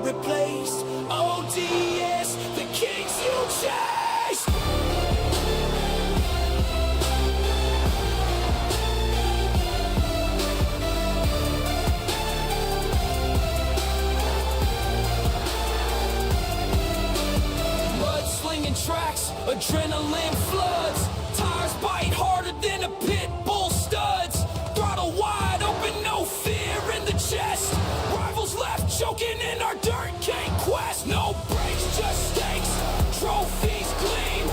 replaced. ODS, the kings you chase. Mudslinging tracks, adrenaline floods. Tires bite harder than a pit bull studs. Throttle wide open, no fear in the chest. Rivals left choking in our dirt king quest. No brakes, just stakes, trophies gleam.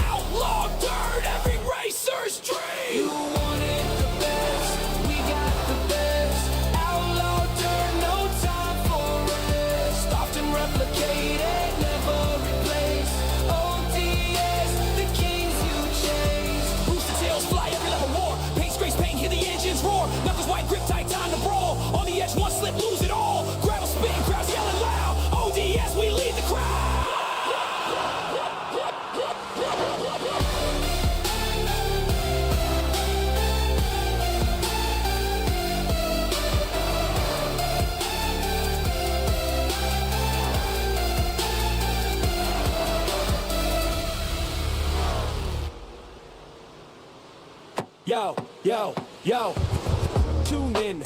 Outlaw dirt, every racer's dream. You wanted the best, we got the best. Outlaw dirt, no time for rest. Often replicated, never replaced. ODS, the kings you chase. Booster tails fly every level war. Paint scrapes, paint, hear the engines roar. Knuckles white, grip tight, time to brawl. On the edge, one slip, lose it all. Gravel spin, crowds yelling loud. ODS, we lead the crowd. Yo, yo, yo, tune in,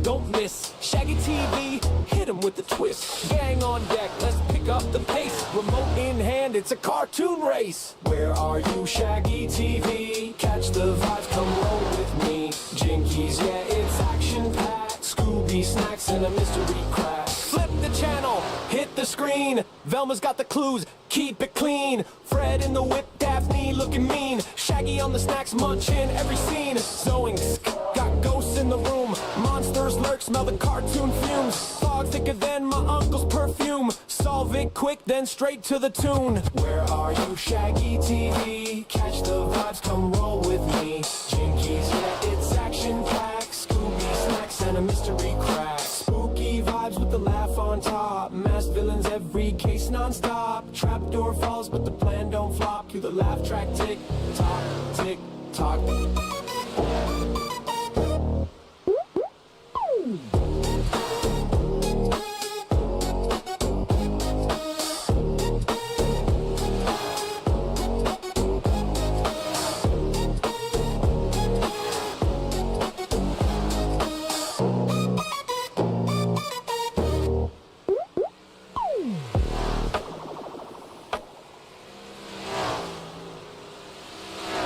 don't miss. Shaggy TV, hit him with the twist. Gang on deck, let's pick up the pace. Remote in hand, it's a cartoon race. Where are you, Shaggy TV? Catch the vibes, come roll with me. Jinkies, yeah, it's action-packed. Scooby snacks and a mystery crack. Flip the channel, hit the screen. Velma's got the clues, keep it clean. Fred in the whip, Daphne looking mean. Shaggy on the snacks, munching every scene. Zoinks, got ghosts in the room. Monsters lurk, smell the cartoon fumes. Fog thicker than my uncle's perfume. Solve it quick, then straight to the tune. Where are you, Shaggy TV? Catch the vibes, come roll with me. Jinkies, yeah, it's action-packed. Scooby snacks and a mystery crack. Spooky vibes with the laugh on top. Masked villains, every case non-stop. Trapdoor falls, but the plan don't flop. Cue the laugh track, tick tock, tick tock.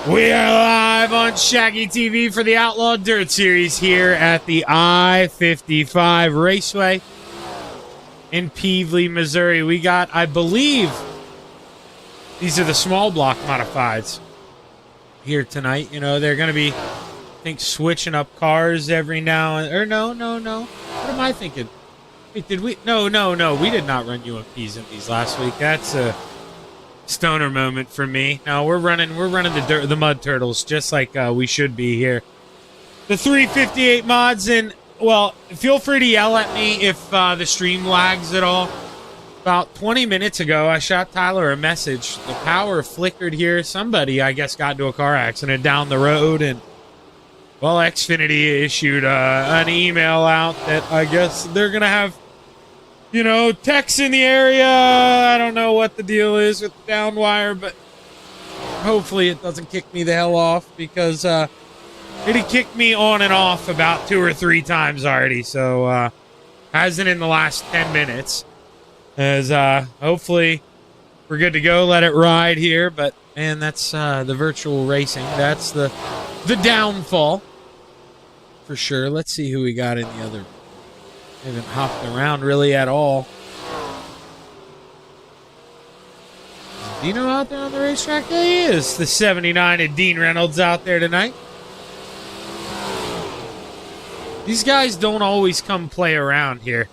We are live on Shaggy TV for the Outlaw Dirt Series here at the I-55 Raceway in Peevely, Missouri. We got, I believe, these are the small block modifieds here tonight. You know, they're going to be, I think, switching up cars every now and... Or no. What am I thinking? Wait, did we... No. We did not run UMPs in these last week. That's a stoner moment for me. No, we're running the mud turtles just like we should be here. The 358 mods, and well, feel free to yell at me if the stream lags at all. About 20 minutes ago, I shot Tyler a message. The power flickered here. Somebody, I guess, got into a car accident down the road, and well, Xfinity issued an email out that I guess they're gonna have, you know, techs in the area. I don't know what the deal is with the down wire, but hopefully it doesn't kick me the hell off, because it kicked me on and off about 2 or 3 times already, so hasn't in the last 10 minutes. As hopefully we're good to go, let it ride here, but man, that's the virtual racing. That's the downfall for sure. Let's see who we got in the other. Haven't hopped around really at all. Is Dino out there on the racetrack? There he is. The 79 and Dean Reynolds out there tonight. These guys don't always come play around here.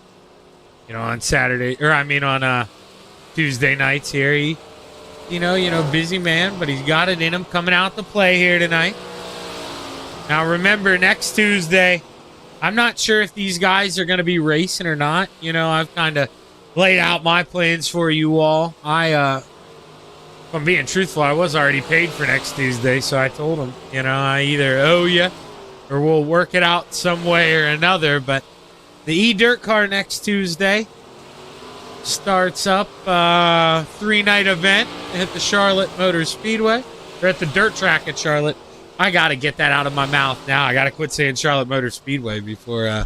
You know, on Saturday, or I mean on Tuesday nights here. He, you know, busy man, but he's got it in him coming out to play here tonight. Now remember, next Tuesday, I'm not sure if these guys are going to be racing or not. You know, I've kind of laid out my plans for you all. If I'm being truthful, I was already paid for next Tuesday, so I told them, you know, I either owe you or we'll work it out some way or another. But the E-Dirt car next Tuesday, starts up 3-night event at the Charlotte Motor Speedway. They're at the dirt track at Charlotte. I got to get that out of my mouth now. I got to quit saying Charlotte Motor Speedway before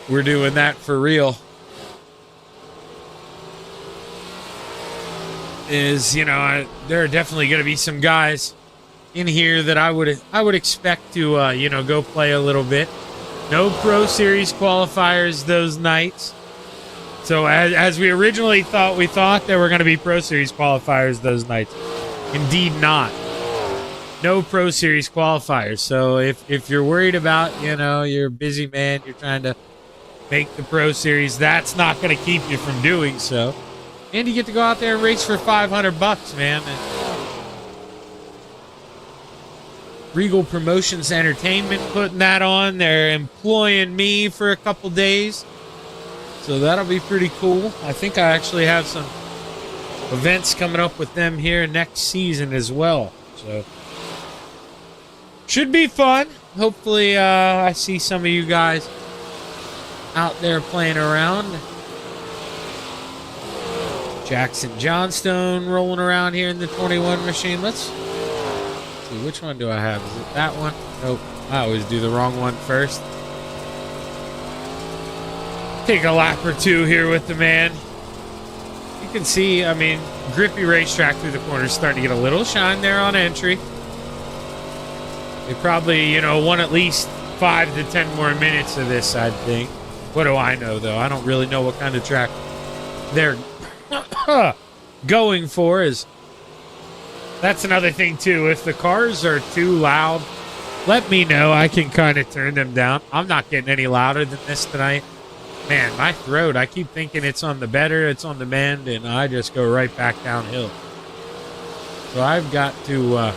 we're doing that for real. There are definitely going to be some guys in here that I would expect to go play a little bit. No Pro Series qualifiers those nights. So as we originally thought, we thought there were going to be Pro Series qualifiers those nights. Indeed not. No Pro Series qualifiers. So if you're worried about, you're a busy man, you're trying to make the Pro Series, that's not going to keep you from doing so. And you get to go out there and race for $500, man. And Regal Promotions Entertainment putting that on. They're employing me for a couple days. So that'll be pretty cool. I think I actually have some events coming up with them here next season as well. So should be fun. Hopefully I see some of you guys out there playing around. Jackson Johnstone rolling around here in the 21 machine. Let's see, which one do I have? Is it that one? Nope. I always do the wrong one first. Take a lap or two here with the man. You can see, grippy racetrack through the corners starting to get a little shine there on entry. They probably, want at least 5 to 10 more minutes of this, I think. What do I know, though? I don't really know what kind of track they're going for. That's another thing, too. If the cars are too loud, let me know. I can kind of turn them down. I'm not getting any louder than this tonight. Man, my throat, I keep thinking it's on the better, it's on the mend, and I just go right back downhill. So I've got to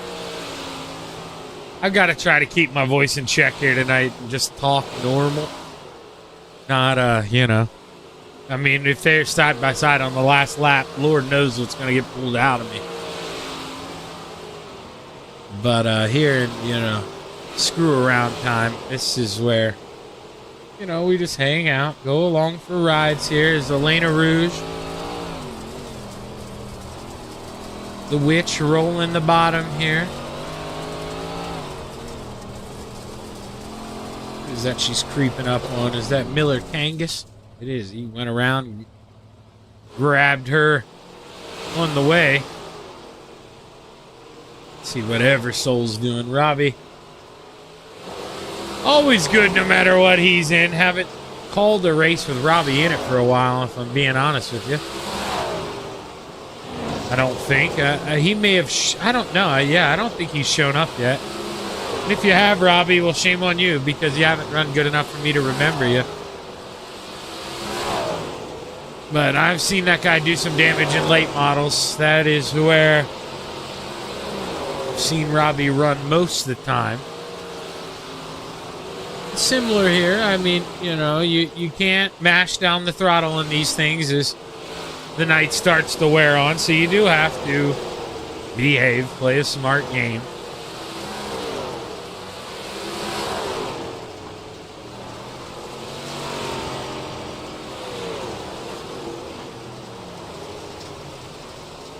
try to keep my voice in check here tonight and just talk normal. Not, if they're side by side on the last lap, Lord knows what's going to get pulled out of me. But here, screw around time, this is where, we just hang out, go along for rides here. Is Elena Rouge. The Witch rolling the bottom here. What is that she's creeping up on? Is that Miller Kangas? It is. He went around and grabbed her on the way. Let's see what Eversoul's doing. Robbie. Always good no matter what he's in. Haven't called a race with Robbie in it for a while, if I'm being honest with you. I don't think. He may have... I don't know. I don't think he's shown up yet. And if you have, Robbie, well, shame on you because you haven't run good enough for me to remember you. But I've seen that guy do some damage in late models. That is where I've seen Robbie run most of the time. Similar here. You can't mash down the throttle in these things as the night starts to wear on, so you do have to behave, play a smart game.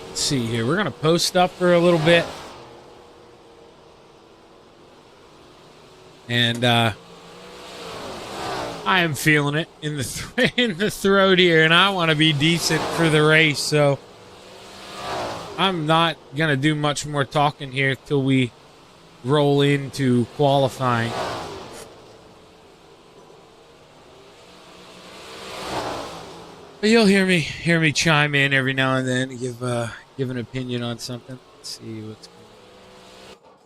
Let's see here. We're going to post up for a little bit. And I am feeling it in the throat here, and I want to be decent for the race, so I'm not going to do much more talking here till we roll into qualifying. But you'll hear me chime in every now and then, give an opinion on something. Let's see what's going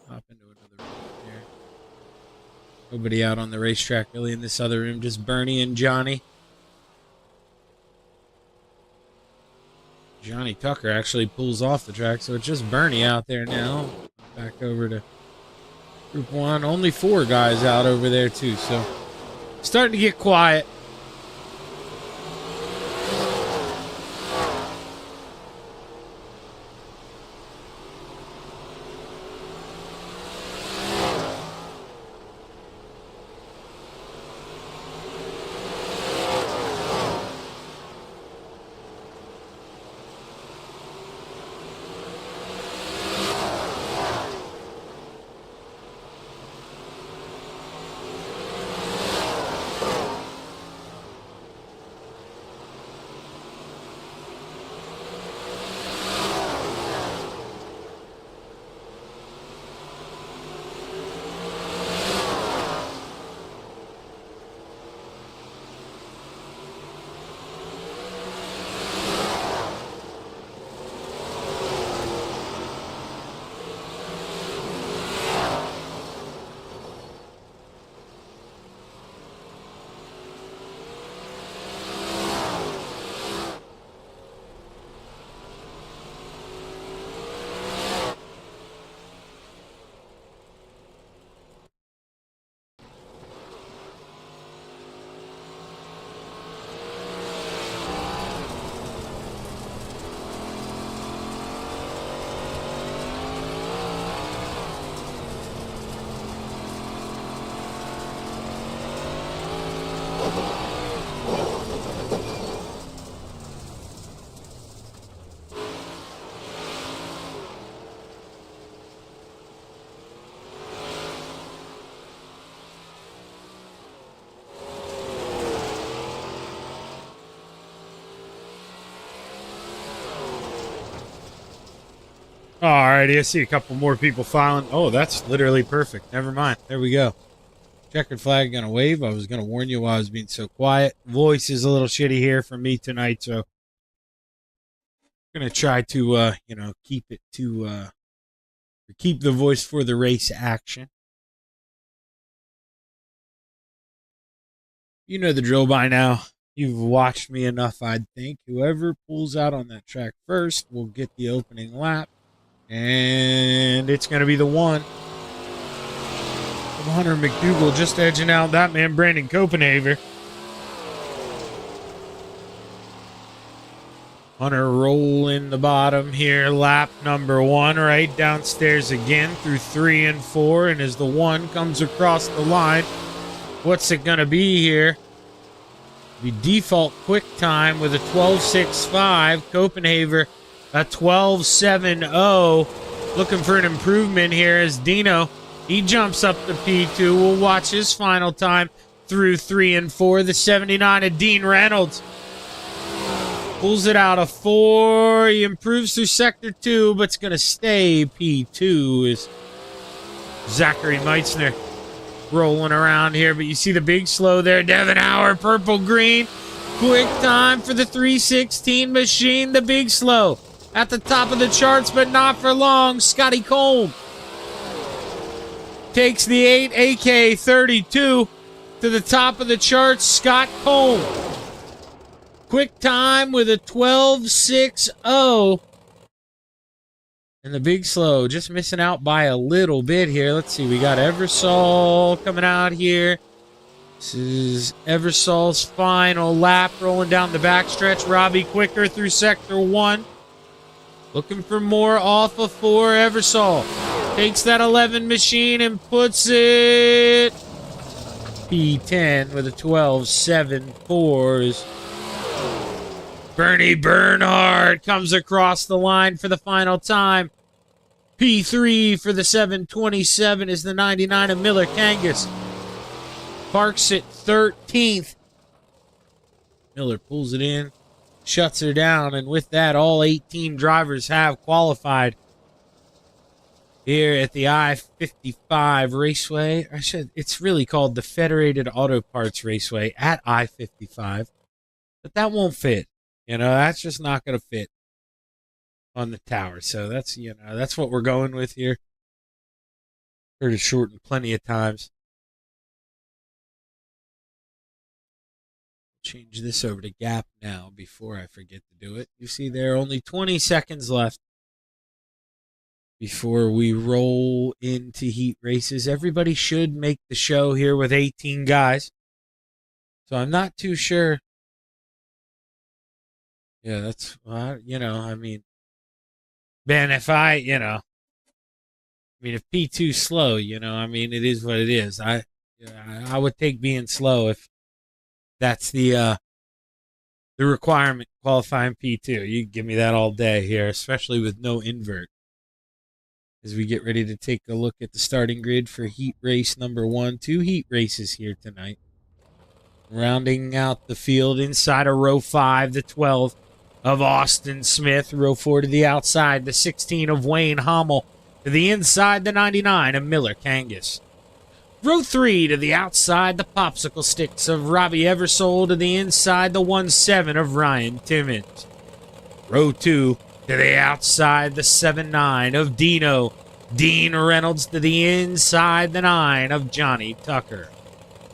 on. Hop into another room here. Nobody out on the racetrack really in this other room, just Bernie and Johnny. Johnny Tucker actually pulls off the track, so it's just Bernie out there now. Back over to Group 1. Only 4 guys out over there, too, so starting to get quiet. Alrighty, I see a couple more people filing. Oh, that's literally perfect. Never mind. There we go. Checkered flag gonna wave. I was gonna warn you while I was being so quiet. Voice is a little shitty here for me tonight, so I'm gonna try to keep it to keep the voice for the race action. You know the drill by now. You've watched me enough, I'd think. Whoever pulls out on that track first will get the opening lap. And it's going to be the one. Hunter McDougal just edging out that man, Brandon Copenhaver. Hunter rolling the bottom here. Lap number 1 right downstairs again through 3 and 4. And as the 1 comes across the line, what's it going to be here? The default quick time with a 12.65. Copenhaver a 12.70. Looking for an improvement here as Dino, he jumps up to P2. We'll watch his final time through 3 and 4. The 79 of Dean Reynolds pulls it out of 4. He improves through sector 2, but's going to stay P2 is Zachary Meitzner rolling around here. But you see the big slow there. Devin Howard, purple green. Quick time for the 316 machine. The big slow at the top of the charts, but not for long. Scotty Cole takes the 8 AK-32 to the top of the charts. Scott Cole. Quick time with a 12.60. And the big slow just missing out by a little bit here. Let's see. We got Eversol coming out here. This is Eversol's final lap rolling down the backstretch. Robbie Quicker through sector 1. Looking for more off of 4. Eversol takes that 11 machine and puts it P10 with a 12.74. Bernie Bernhardt comes across the line for the final time. P3 for the 727 is the 99 of Miller Kangas. Parks at 13th. Miller pulls it in, shuts her down, and with that, all 18 drivers have qualified here at the I-55 Raceway. It's really called the Federated Auto Parts Raceway at I-55, but that won't fit. That's just not going to fit on the tower. So that's what we're going with here. Heard it shortened plenty of times. Change this over to gap now before I forget to do it. You see there are only 20 seconds left before we roll into heat races. Everybody should make the show here with 18 guys. So I'm not too sure. Yeah, that's, Ben, if if P2's slow, it is what it is. I would take being slow if that's the requirement qualifying P2. You can give me that all day here, especially with no invert. As we get ready to take a look at the starting grid for heat race number 1. 2 heat races here tonight. Rounding out the field inside of row 5, the 12 of Austin Smith. Row 4 to the outside, the 16 of Wayne Hommel. To the inside, the 99 of Miller Kangas. Row 3 to the outside, the popsicle sticks of Robbie Eversole. To the inside, the 1-7 of Ryan Timmons. Row 2 to the outside, the 7-9 of Dino. Dean Reynolds. To the inside, the 9 of Johnny Tucker.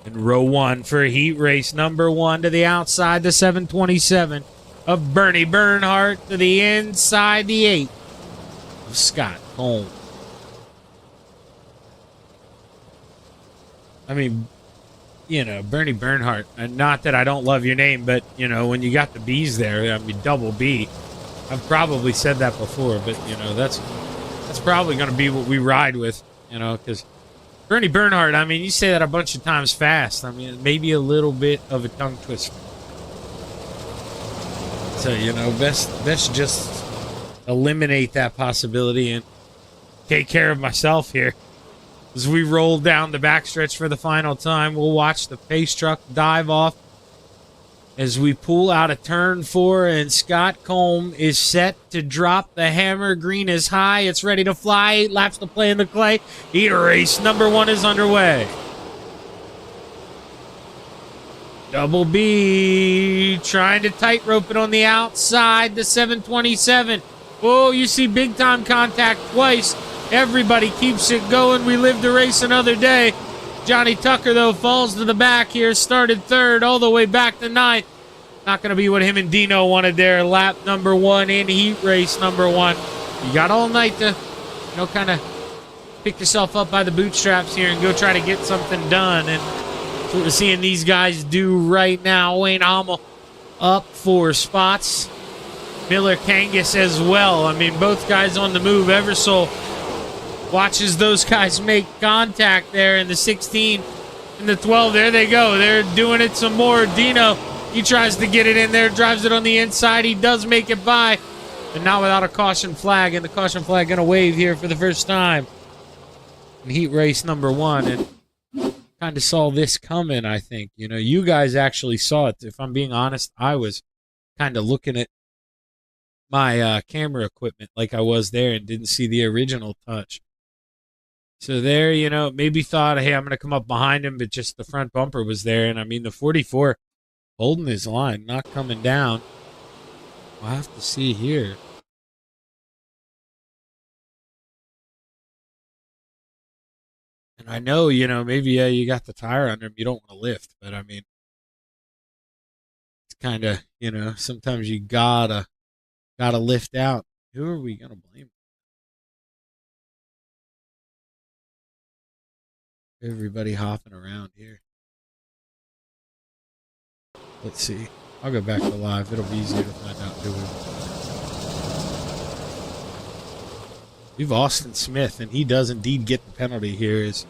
And row 1 for heat race number 1 to the outside, the 727 of Bernie Bernhardt. To the inside, the 8 of Scott Cole. Bernie Bernhardt, and not that I don't love your name, but, when you got the B's there, double B. I've probably said that before, but, that's probably going to be what we ride with, because Bernie Bernhardt, you say that a bunch of times fast. Maybe a little bit of a tongue twister. So, best just eliminate that possibility and take care of myself here. As we roll down the backstretch for the final time, we'll watch the pace truck dive off as we pull out of turn 4, and Scott Colm is set to drop the hammer. Green is high. It's ready to fly. 8 laps to play in the clay. Heat race number 1 is underway. Double B trying to tightrope it on the outside. The 727. Oh, you see big time contact twice. Everybody keeps it going. We live to race another day. Johnny Tucker, though, falls to the back here. Started 3rd all the way back to 9th. Not going to be what him and Dino wanted there. Lap number 1 in heat race number 1. You got all night to, kind of pick yourself up by the bootstraps here and go try to get something done. And that's what we're seeing these guys do right now. Wayne Hommel up 4 spots. Miller Kangas as well. I mean, both guys on the move. Eversole watches those guys make contact there in the 16 and the 12. There they go. They're doing it some more. Dino, he tries to get it in there, drives it on the inside. He does make it by, but not without a caution flag, and the caution flag going to wave here for the first time in heat race number 1. And kind of saw this coming, I think. You guys actually saw it. If I'm being honest, I was kind of looking at my camera equipment like I was there and didn't see the original touch. So there, maybe thought, hey, I'm going to come up behind him, but just the front bumper was there. And, I mean, the 44 holding his line, not coming down. We'll have to see here. And I know, maybe, you got the tire under him. You don't want to lift. But, I mean, it's kind of, sometimes you gotta lift out. Who are we going to blame? Everybody hopping around here. Let's see. I'll go back to live. It'll be easier to find out who we've Austin Smith, and he does indeed get the penalty here. As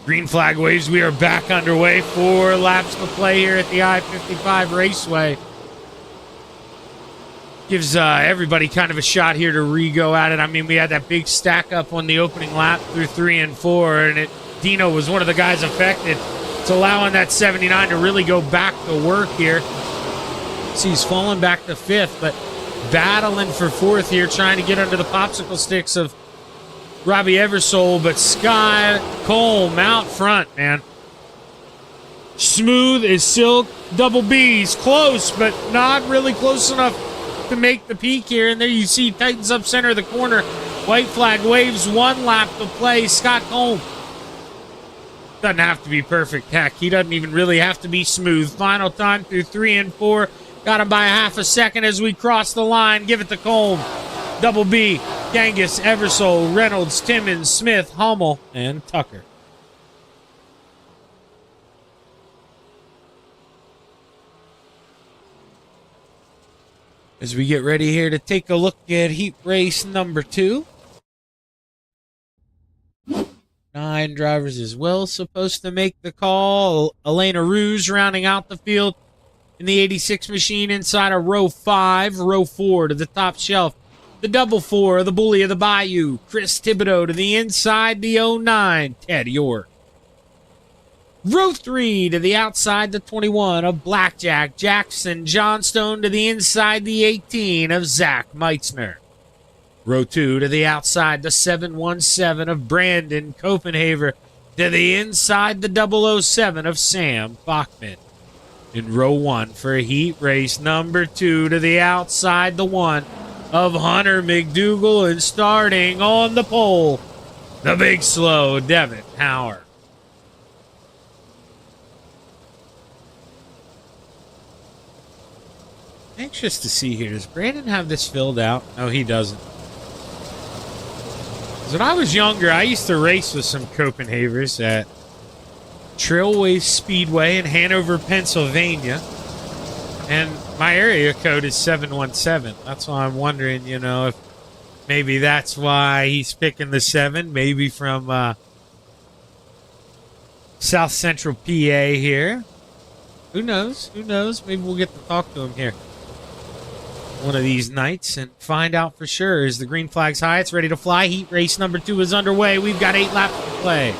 green flag waves, we are back underway. 4 laps to play here at the I-55 Raceway. Gives everybody kind of a shot here to re-go at it. I mean, we had that big stack up on the opening lap through 3 and 4, and Dino was one of the guys affected. It's allowing that 79 to really go back to work here. So he's falling back to 5th, but battling for 4th here, trying to get under the popsicle sticks of Robbie Eversole, but Scott Colm out front, man. Smooth as silk. Double B's close, but not really close enough to make the peak here. And there you see tightens up center of the corner. White flag waves. 1 lap to play. Scott Colm doesn't have to be perfect. Heck, he doesn't even really have to be smooth. Final time through 3 and 4. Got him by a half a second as we cross the line. Give it to Colm. Double B, Kangas, Eversole, Reynolds, Timmons, Smith, Hummel, and Tucker. As we get ready here to take a look at heat race number 2. 9 drivers as well supposed to make the call. Elena Rouge rounding out the field in the 86 machine inside of row 5. Row 4 to the top shelf. The double 4, the bully of the Bayou. Chris Thibodeau to the inside, the 09, Ted York. Row 3 to the outside, the 21 of Blackjack Jackson Johnstone to the inside, the 18 of Zach Meitzner. Row 2 to the outside, the 717 of Brandon Copenhaver to the inside, the 007 of Sam Bachman. In row 1 for heat race number 2 to the outside, the 1 of Hunter McDougal, and starting on the pole, the big slow Devin Howard. Anxious to see here. Does Brandon have this filled out? No, he doesn't. When I was younger, I used to race with some Copenhavers at Trailway Speedway in Hanover, Pennsylvania. And my area code is 717. That's why I'm wondering, if maybe that's why he's picking the 7. Maybe from South Central PA here. Who knows? Who knows? Maybe we'll get to talk to him here one of these nights and find out for sure. Is the green flag's high? It's ready to fly. Heat race number 2 is underway. We've got 8 laps to play.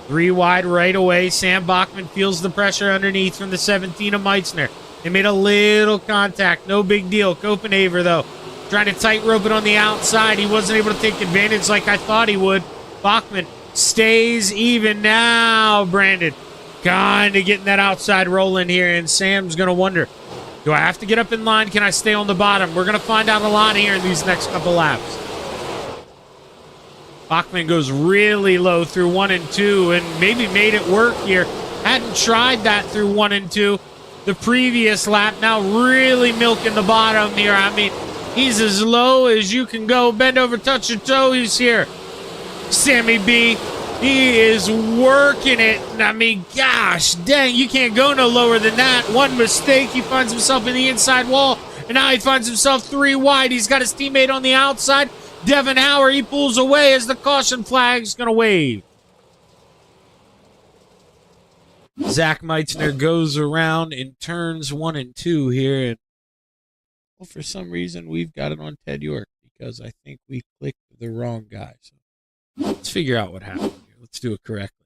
3 wide right away. Sam Bachman feels the pressure underneath from the 17 of Meitzner. They made a little contact. No big deal. Copenhaver, though, trying to tightrope it on the outside. He wasn't able to take advantage like I thought he would. Bachman stays even now. Brandon kind of getting that outside roll in here, and Sam's going to wonder, do I have to get up in line? Can I stay on the bottom? We're going to find out a lot here in these next couple laps. Bachman goes really low through 1 and 2 and maybe made it work here. Hadn't tried that through 1 and 2 the previous lap. Now really milking the bottom here. I mean, he's as low as you can go. Bend over, touch your toe. He's here. Sammy B, he is working it. I mean, gosh dang, you can't go no lower than that. One mistake, he finds himself in the inside wall, and now he finds himself 3 wide. He's got his teammate on the outside. Devin Howard, he pulls away as the caution flag's going to wave. Zach Meitzner goes around in turns 1 and 2 here. And well, for some reason, we've got it on Ted York because I think we clicked the wrong guy. So let's figure out what happened here. Let's do it correctly.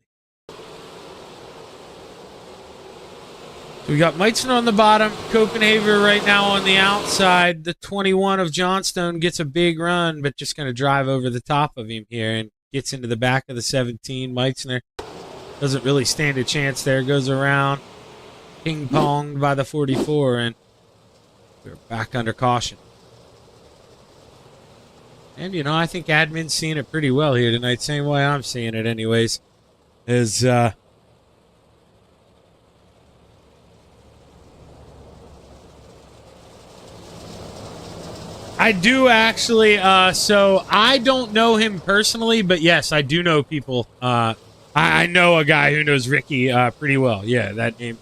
So we got Meitzner on the bottom, Copenhaver right now on the outside. The 21 of Johnstone gets a big run, but just going to drive over the top of him here and gets into the back of the 17. Meitzner doesn't really stand a chance there. Goes around, ping-ponged by the 44, and we're back under caution. And, you know, I think admin's seeing it pretty well here tonight. Same way I'm seeing it anyways. I do actually, so I don't know him personally, but yes, I do know people. I know a guy who knows Ricky pretty well. Yeah, that name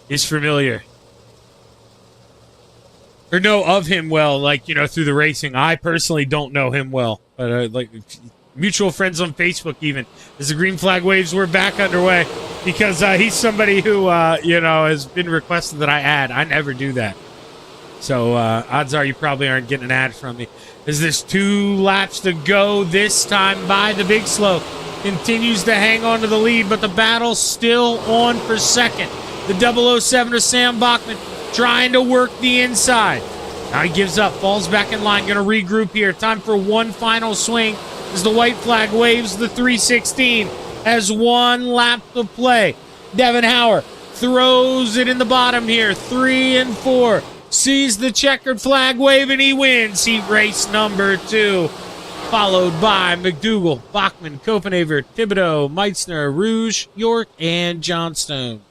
is familiar. Or know of him well, like, you know, through the racing. I personally don't know him well, but like mutual friends on Facebook even. As the green flag waves, we're back underway because he's somebody who, you know, has been requested that I add. I never do that. So odds are you probably aren't getting an ad from me. As there's 2 laps to go this time by the big slow. Continues to hang on to the lead, but the battle's still on for second. The 007 of Sam Bachman trying to work the inside. Now he gives up, falls back in line, going to regroup here. Time for one final swing as the white flag waves the 316. Has 1 lap to play. Devin Howard throws it in the bottom here. 3 and 4. Sees the checkered flag wave, and he wins heat race number 2. Followed by McDougall, Bachman, Copenhaver, Thibodeau, Meitzner, Rouge, York, and Johnstone.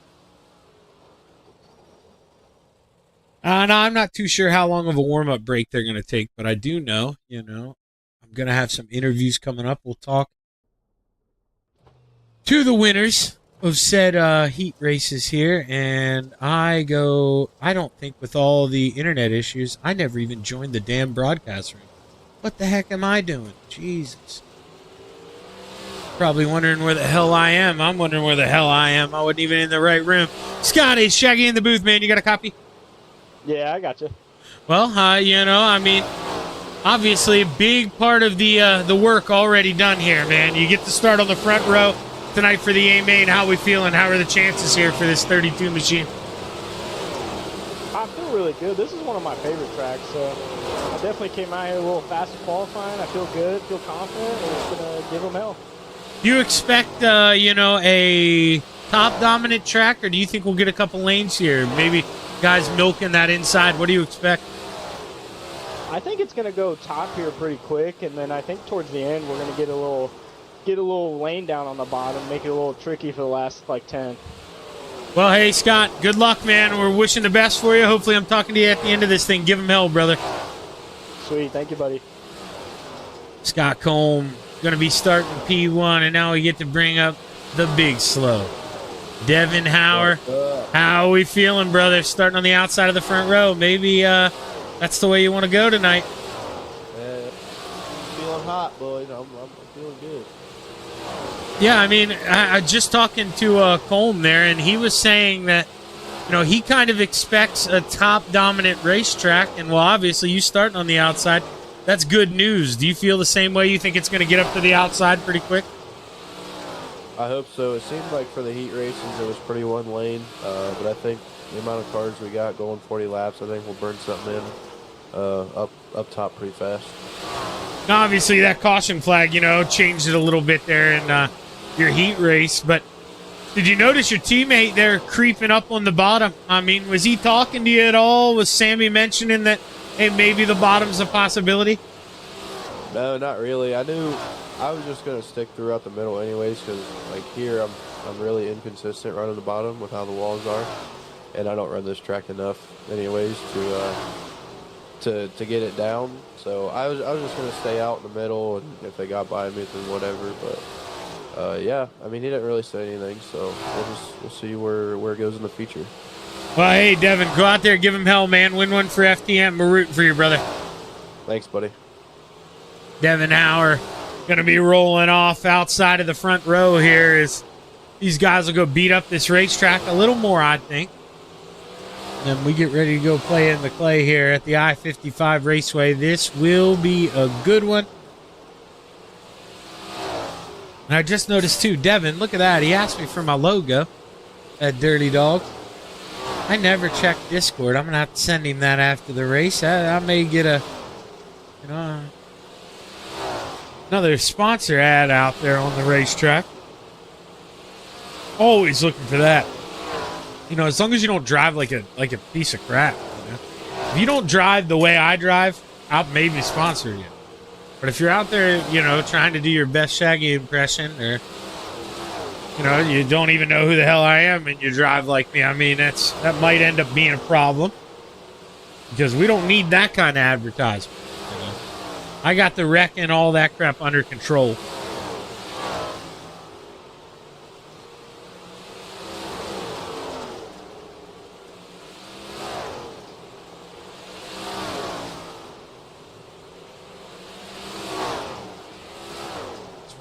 Now, I'm not too sure how long of a warm-up break they're going to take, but I do know, you know, I'm going to have some interviews coming up. We'll talk to the winners of said heat races here, and I don't think with all the internet issues, I never even joined the damn broadcast room. What the heck am I doing? Jesus. Probably wondering where the hell I am. I'm wondering where the hell I am. I wasn't even in the right room. Scotty, Shaggy in the booth, man. You got a copy? Yeah, I got you. Well, you know, I mean, obviously a big part of the work already done here, man. You get to start on the front row tonight for the A-Main. How we feeling? How are the chances here for this 32 machine? I feel really good. This is one of my favorite tracks. I definitely came out here a little fast in qualifying. I feel good, feel confident, and it's going to give them hell. Do you expect, you know, a top dominant track, or do you think we'll get a couple lanes here? Maybe guys milking that inside. What do you expect? I think it's going to go top here pretty quick, and then I think towards the end we're going to get a little lane down on the bottom, make it a little tricky for the last like 10. Well, hey, Scott, good luck, man. We're wishing the best for you. Hopefully I'm talking to you at the end of this thing. Give him hell, brother. Sweet. Thank you, buddy. Scott Colm going to be starting P1, and now we get to bring up the big slow. Devin Howard, how are we feeling, brother? Starting on the outside of the front row. Maybe that's the way you want to go tonight. Feeling hot, boys. I'm feeling good. Yeah, I mean, I just talking to Colm there, and he was saying that, you know, he kind of expects a top dominant racetrack, and well, obviously you starting on the outside, that's good news. Do you feel the same way? You think it's going to get up to the outside pretty quick? I hope so. It seemed like for the heat races it was pretty one lane, but I think the amount of cars we got going 40 laps, I think we'll burn something in up top pretty fast. Now, obviously, that caution flag, changed it a little bit there in your heat race. But did you notice your teammate there creeping up on the bottom? I mean, was he talking to you at all? Was Sammy mentioning that, hey, maybe the bottom's a possibility? No, not really. I knew I was just going to stick throughout the middle anyways because, like, here I'm really inconsistent running the bottom with how the walls are. And I don't run this track enough anyways to get it down. So I was just going to stay out in the middle, and if they got by me, then whatever. But, yeah, I mean, he didn't really say anything, so we'll see where it goes in the feature. Well, hey, Devin, go out there, give him hell, man. Win one for FTM. We're rooting for you, brother. Thanks, buddy. Devin Hauer going to be rolling off outside of the front row here as these guys will go beat up this racetrack a little more, I think. And we get ready to go play in the clay here at the I-55 Raceway. This will be a good one. And I just noticed, too, Devin, look at that. He asked me for my logo, that Dirty Dog. I never checked Discord. I'm going to have to send him that after the race. I may get a, another sponsor ad out there on the racetrack. Always looking for that. As long as you don't drive like a piece of crap. If you don't drive the way I drive, I'll maybe sponsor you. But if you're out there, trying to do your best Shaggy impression, or you don't even know who the hell I am and you drive like me, I mean, that might end up being a problem because we don't need that kind of advertisement. I got the wreck and all that crap under control.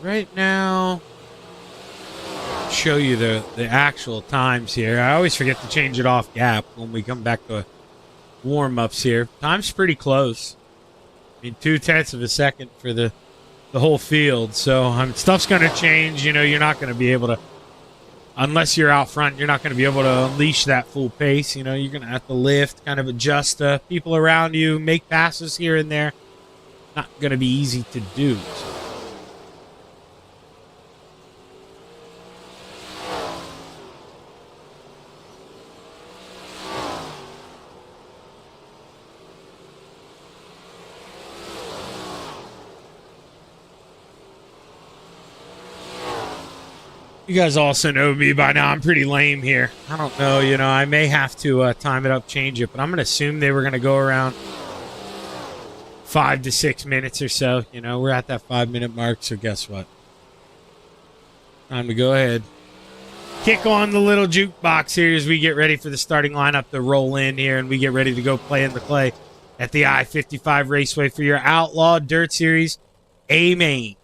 Right now, show you the actual times here. I always forget to change it off gap when we come back to warm-ups here. Time's pretty close. I mean, 0.2 of a second for the whole field. So stuff's going to change. You're not going to be able to, unless you're out front, you're not going to be able to unleash that full pace. You're going to have to lift, kind of adjust people around you, make passes here and there. Not going to be easy to do. You guys also know me by now. I'm pretty lame here. I don't know. I may have to time it up, change it, but I'm going to assume they were going to go around 5 to 6 minutes or so. We're at that 5-minute mark, so guess what? Time to go ahead. Kick on the little jukebox here as we get ready for the starting lineup to roll in here, and we get ready to go play in the clay at the I-55 Raceway for your Outlaw Dirt Series A main.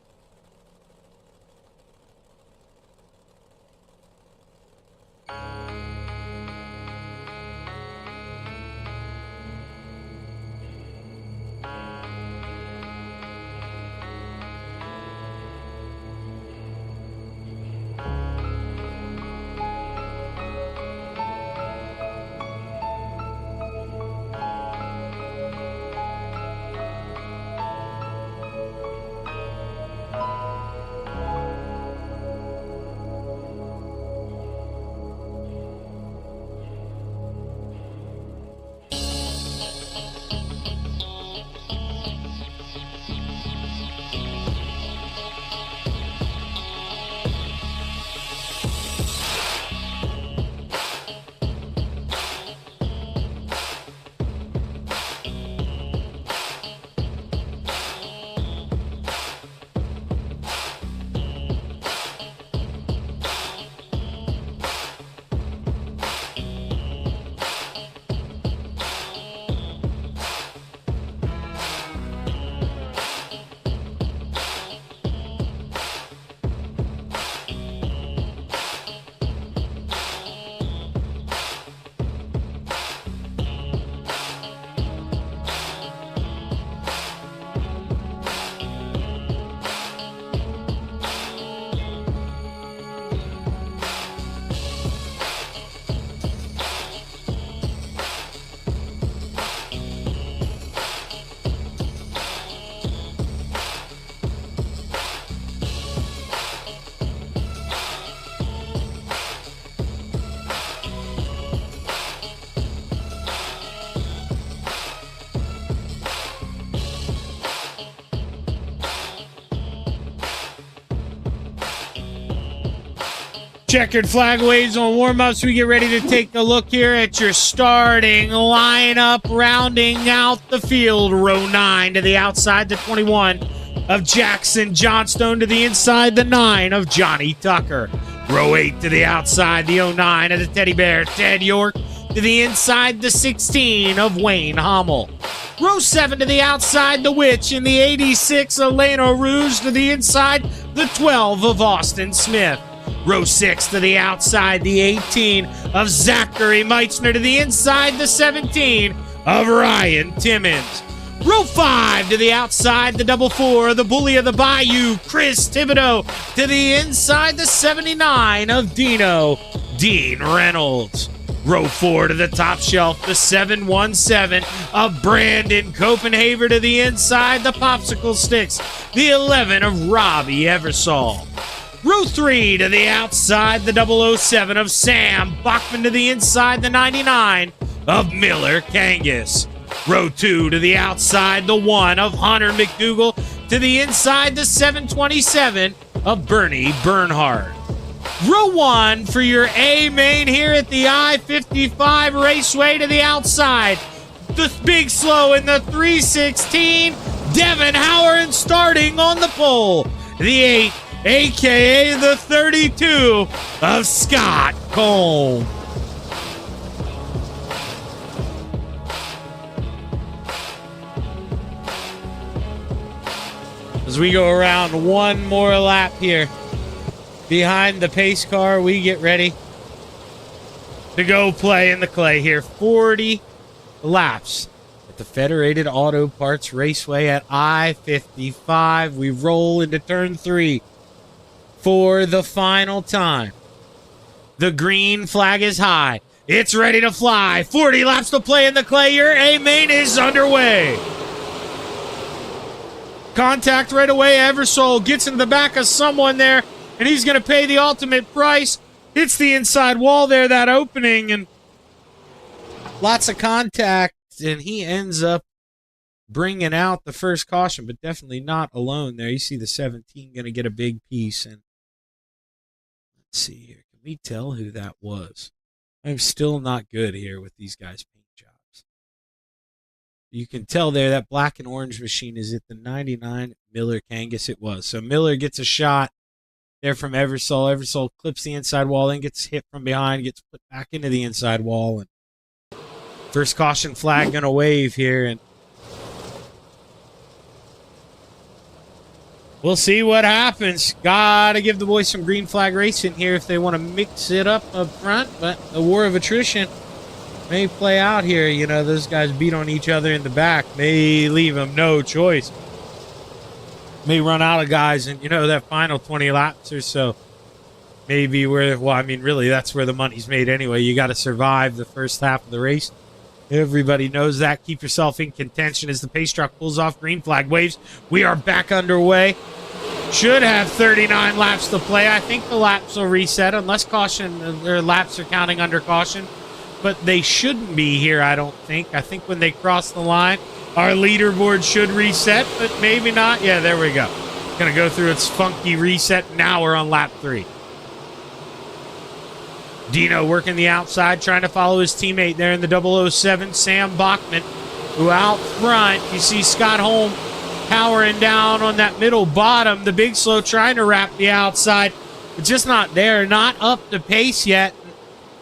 Checkered flag waves on warm-ups. We get ready to take a look here at your starting lineup. Rounding out the field, row 9 to the outside, the 21 of Jackson Johnstone, to the inside, the 9 of Johnny Tucker. Row 8 to the outside, the 09 of the Teddy Bear, Ted York, to the inside, the 16 of Wayne Hommel. Row 7 to the outside, the Witch, in the 86 of Elena Rouge, to the inside, the 12 of Austin Smith. Row 6 to the outside, the 18 of Zachary Meitzner, to the inside, the 17 of Ryan Timmons. Row 5 to the outside, the 4 of the Bully of the Bayou, Chris Thibodeau, to the inside, the 79 of Dean Reynolds. Row 4 to the top shelf, the 717 of Brandon Copenhaver, to the inside, the Popsicle Sticks, the 11 of Robbie Eversole. Row 3 to the outside, the 007 of Sam Bachman, to the inside, the 99 of Miller Kangas. Row 2 to the outside, the 1 of Hunter McDougal, to the inside, the 727 of Bernie Bernhardt. Row 1 for your A main here at the I-55 Raceway, to the outside, the Big Slow in the 316, Devin Howard, starting on the pole, the 8, a.k.a. the 32 of Scott Cole. As we go around one more lap here, behind the pace car, we get ready to go play in the clay here. 40 laps at the Federated Auto Parts Raceway at I-55. We roll into turn 3 for the final time. The green flag is high. It's ready to fly. 40 laps to play in the clay. Your A main is underway. Contact right away. Eversole gets into the back of someone there, and he's going to pay the ultimate price. Hits the inside wall there, that opening, and lots of contact, and he ends up bringing out the first caution, but definitely not alone there. You see the 17 going to get a big piece, and let's see here. Can we tell who that was? I'm still not good here with these guys' paint jobs. You can tell there that black and orange machine is at the 99 Miller Kangas. It was. So Miller gets a shot there from Eversole. Eversole clips the inside wall, then gets hit from behind, gets put back into the inside wall. And first caution flag going to wave here, and we'll see what happens. Gotta give the boys some green flag racing here if they want to mix it up front, but the war of attrition may play out here. You know, those guys beat on each other in the back. May leave them no choice. May run out of guys, and, you know, that final 20 laps or so may be where, well, I mean, really, that's where the money's made anyway. You got to survive the first half of the race. Everybody knows that. Keep yourself in contention as the pace truck pulls off. Green flag waves. We are back underway. Should have 39 laps to play. I think the laps will reset unless caution or laps are counting under caution. But they shouldn't be here, I don't think. I think when they cross the line, our leaderboard should reset, but maybe not. Yeah, there we go. Going to go through its funky reset. Now we're on lap 3. Dino working the outside, trying to follow his teammate there in the 007, Sam Bachman, who out front, you see Scott Holm powering down on that middle bottom. The Big Slow trying to wrap the outside, but just not there, not up to pace yet.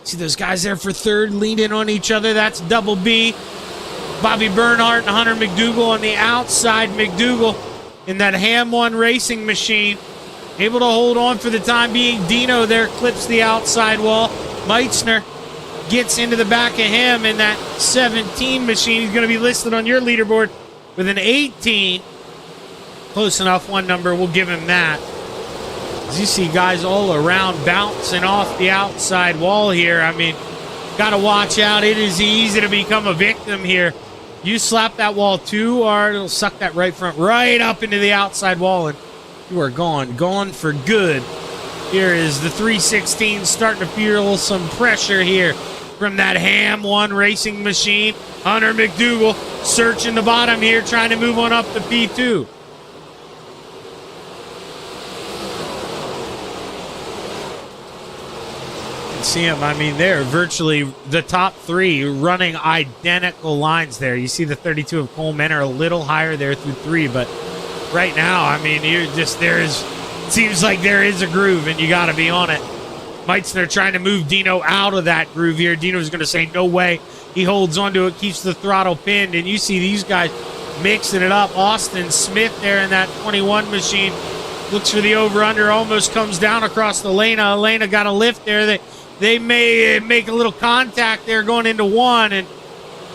See those guys there for third, leaning on each other. That's Double B. Bobby Bernhardt and Hunter McDougal on the outside. McDougal in that Ham 1 racing machine, able to hold on for the time being. Dino there clips the outside wall. Meitzner gets into the back of him in that 17 machine. He's going to be listed on your leaderboard with an 18. Close enough, one number. We'll give him that. As you see guys all around bouncing off the outside wall here. I mean, got to watch out. It is easy to become a victim here. You slap that wall too hard, it'll suck that right front right up into the outside wall, and you are gone for good. Here is the 316 starting to feel some pressure here from that Ham 1 racing machine. Hunter McDougal searching the bottom here, trying to move on up to P2. see them. I mean, they're virtually the top three running identical lines there. You see the 32 of Coleman are a little higher there through 3, but right now, I mean, seems like there is a groove, and you got to be on it. Meitzner trying to move Dino out of that groove here. Dino's going to say, no way. He holds onto it, keeps the throttle pinned, and you see these guys mixing it up. Austin Smith there in that 21 machine looks for the over-under, almost comes down across the Elena. Elena got a lift there. They may make a little contact there going into 1, and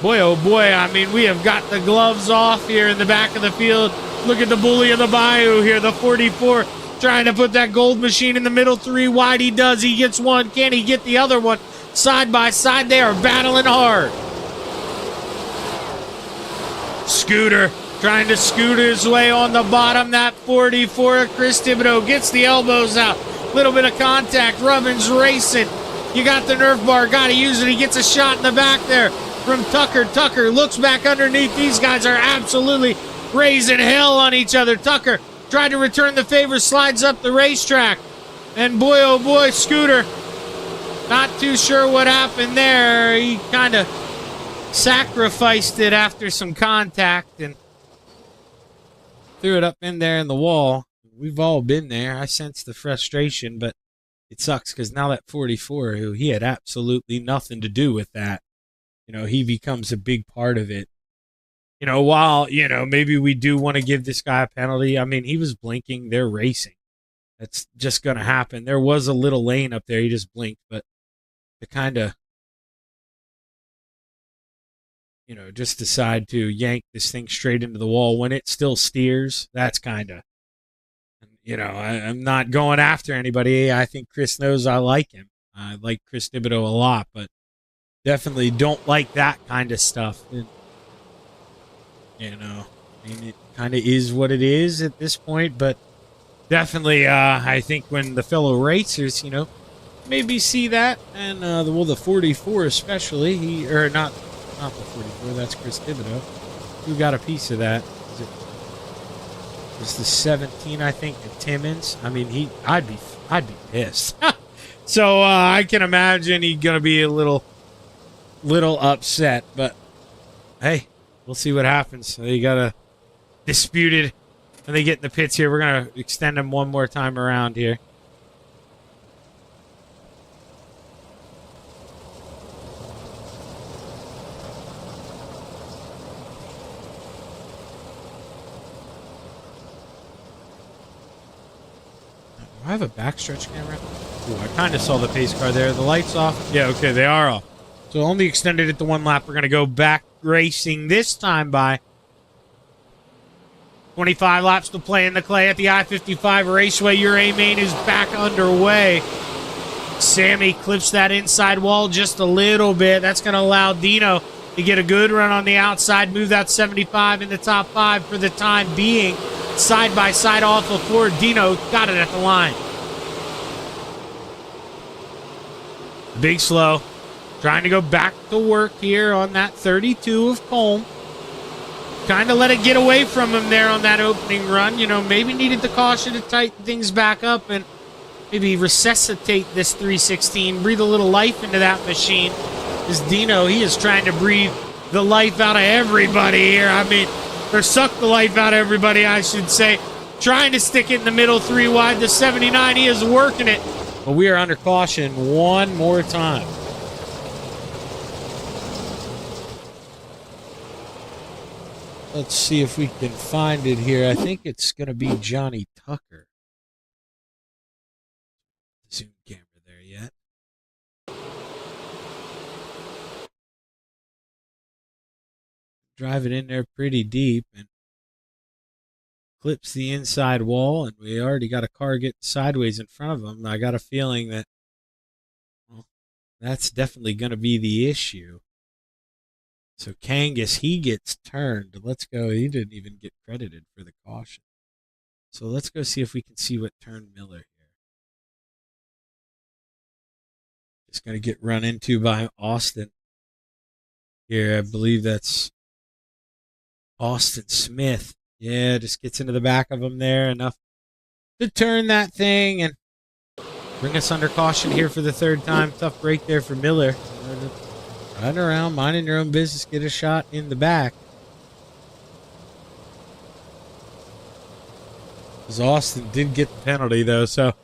boy, oh boy, I mean, we have got the gloves off here in the back of the field. Look at the bully of the bayou here, the 44, trying to put that gold machine in the middle 3 wide. He does. He gets one. Can he get the other one? Side by side, they are battling hard. Scooter trying to scoot his way on the bottom. That 44, Chris Thibodeau gets the elbows out. Little bit of contact. Rubbin's racing. You got the Nerf bar. Got to use it. He gets a shot in the back there from Tucker. Tucker looks back underneath. These guys are absolutely raising hell on each other. Tucker tried to return the favor, slides up the racetrack. And boy, oh boy, Scooter, not too sure what happened there. He kind of sacrificed it after some contact and threw it up in there in the wall. We've all been there. I sense the frustration, but it sucks because now that 44, who he had absolutely nothing to do with that, he becomes a big part of it. While, maybe we do want to give this guy a penalty. I mean, he was blinking. They're racing. That's just going to happen. There was a little lane up there. He just blinked. But to kind of, just decide to yank this thing straight into the wall when it still steers, that's kind of, I'm not going after anybody. I think Chris knows I like him. I like Chris Thibodeau a lot, but definitely don't like that kind of stuff. It kind of is what it is at this point, but definitely, I think when the fellow racers, maybe see that, and the 44 especially, not the 44, that's Chris Thibodeau, who got a piece of that. It was the 17, I think, of Timmons. I mean, I'd be pissed. So I can imagine he's gonna be a little upset, but hey. We'll see what happens. They got to dispute it when they get in the pits here. We're going to extend them one more time around here. Do I have a backstretch camera? Ooh, I kind of saw the pace car there. The lights off? Yeah, okay, they are off. So only extended it to 1 lap. We're going to go back racing this time by 25 laps to play in the clay at the I-55 Raceway. Your A-Main is back underway. Sammy clips that inside wall just a little bit. That's going to allow Dino to get a good run on the outside, move that 75 in the top 5 for the time being. Side by side off of Ford. Dino got it at the line. Big slow. Trying to go back to work here on that 32 of Colm. Kind of let it get away from him there on that opening run. Maybe needed the caution to tighten things back up and maybe resuscitate this 316. Breathe a little life into that machine. This Dino, he is trying to breathe the life out of everybody here. I mean, or suck the life out of everybody, I should say. Trying to stick it in the middle 3 wide. The 79, he is working it. But we are under caution one more time. Let's see if we can find it here. I think it's going to be Johnny Tucker. Zoom camera there yet. Drive it in there pretty deep and clips the inside wall, and we already got a car getting sideways in front of him. I got a feeling that, well, that's definitely going to be the issue. So Kangas, he gets turned. Let's go. He didn't even get credited for the caution. So let's go see if we can see what turned Miller here. Just going to get run into by Austin. Here, I believe that's Austin Smith. Yeah, just gets into the back of him there enough to turn that thing. And bring us under caution here for the third time. Tough break there for Miller. Run around, minding your own business, get a shot in the back. Because Austin did get the penalty, though, so